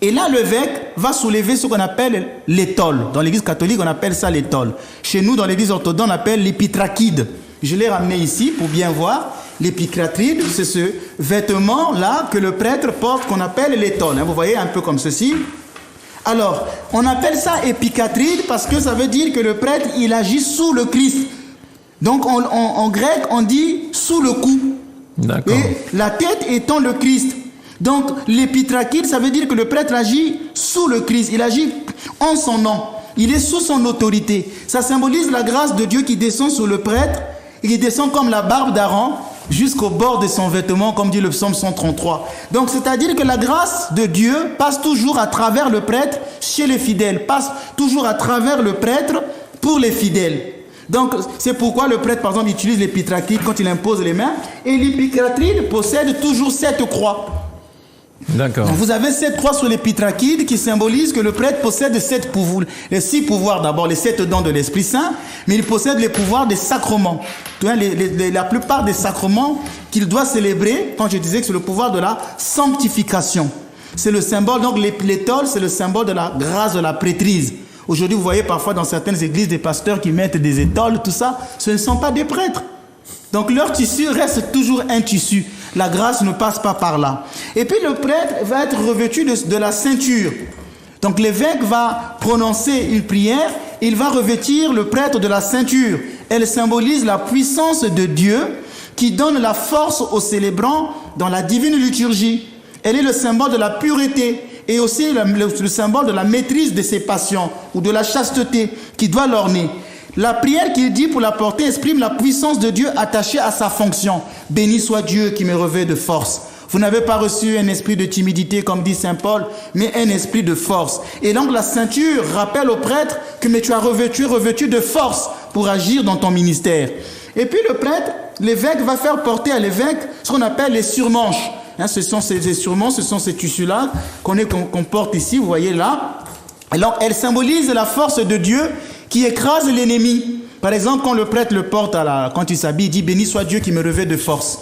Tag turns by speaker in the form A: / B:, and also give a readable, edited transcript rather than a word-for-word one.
A: Et là, l'évêque va soulever ce qu'on appelle l'étole. Dans l'église catholique, on appelle ça l'étole. Chez nous, dans l'église orthodoxe, on appelle l'épitrachide. Je l'ai ramené ici pour bien voir. L'épitrachide, c'est ce vêtement-là que le prêtre porte qu'on appelle l'étole. Vous voyez, un peu comme ceci. Alors, on appelle ça épicatride parce que ça veut dire que le prêtre, il agit sous le Christ. Donc, en grec, on dit sous le cou.
B: D'accord.
A: Et la tête étant le Christ. Donc, l'épitrachide, ça veut dire que le prêtre agit sous le Christ. Il agit en son nom. Il est sous son autorité. Ça symbolise la grâce de Dieu qui descend sur le prêtre et qui descend comme la barbe d'Aaron jusqu'au bord de son vêtement, comme dit le psaume 133. Donc, c'est-à-dire que la grâce de Dieu passe toujours à travers le prêtre chez les fidèles, passe toujours à travers le prêtre pour les fidèles. Donc, c'est pourquoi le prêtre, par exemple, utilise l'épitrachide quand il impose les mains. Et l'épitrachide possède toujours 7 croix.
B: D'accord.
A: Donc, vous avez 7 croix sur l'épitrachide qui symbolisent que le prêtre possède 7 pouvoirs. Les 6 pouvoirs d'abord, les 7 dons de l'Esprit Saint, mais il possède les pouvoirs des sacrements. La plupart des sacrements qu'il doit célébrer, quand je disais que c'est le pouvoir de la sanctification. C'est le symbole, donc l'étole, c'est le symbole de la grâce de la prêtrise. Aujourd'hui, vous voyez parfois dans certaines églises des pasteurs qui mettent des étoles, tout ça, ce ne sont pas des prêtres. Donc leur tissu reste toujours un tissu. La grâce ne passe pas par là. Et puis le prêtre va être revêtu de la ceinture. Donc l'évêque va prononcer une prière, il va revêtir le prêtre de la ceinture. Elle symbolise la puissance de Dieu qui donne la force aux célébrants dans la divine liturgie. Elle est le symbole de la pureté et aussi le symbole de la maîtrise de ses passions ou de la chasteté qui doit l'orner. La prière qu'il dit pour la porter exprime la puissance de Dieu attachée à sa fonction. Béni soit Dieu qui me revêt de force. Vous n'avez pas reçu un esprit de timidité comme dit saint Paul, mais un esprit de force. Et donc la ceinture rappelle au prêtre que mais tu es revêtu de force pour agir dans ton ministère. Et puis le prêtre, l'évêque va faire porter à l'évêque ce qu'on appelle les surmanches. Ce sont ces surmanches, ce sont ces tissus-là qu'on porte ici, vous voyez là. Alors elle symbolise la force de Dieu qui écrase l'ennemi. Par exemple, quand le prêtre le porte quand il s'habille, il dit « Béni soit Dieu qui me revêt de force ».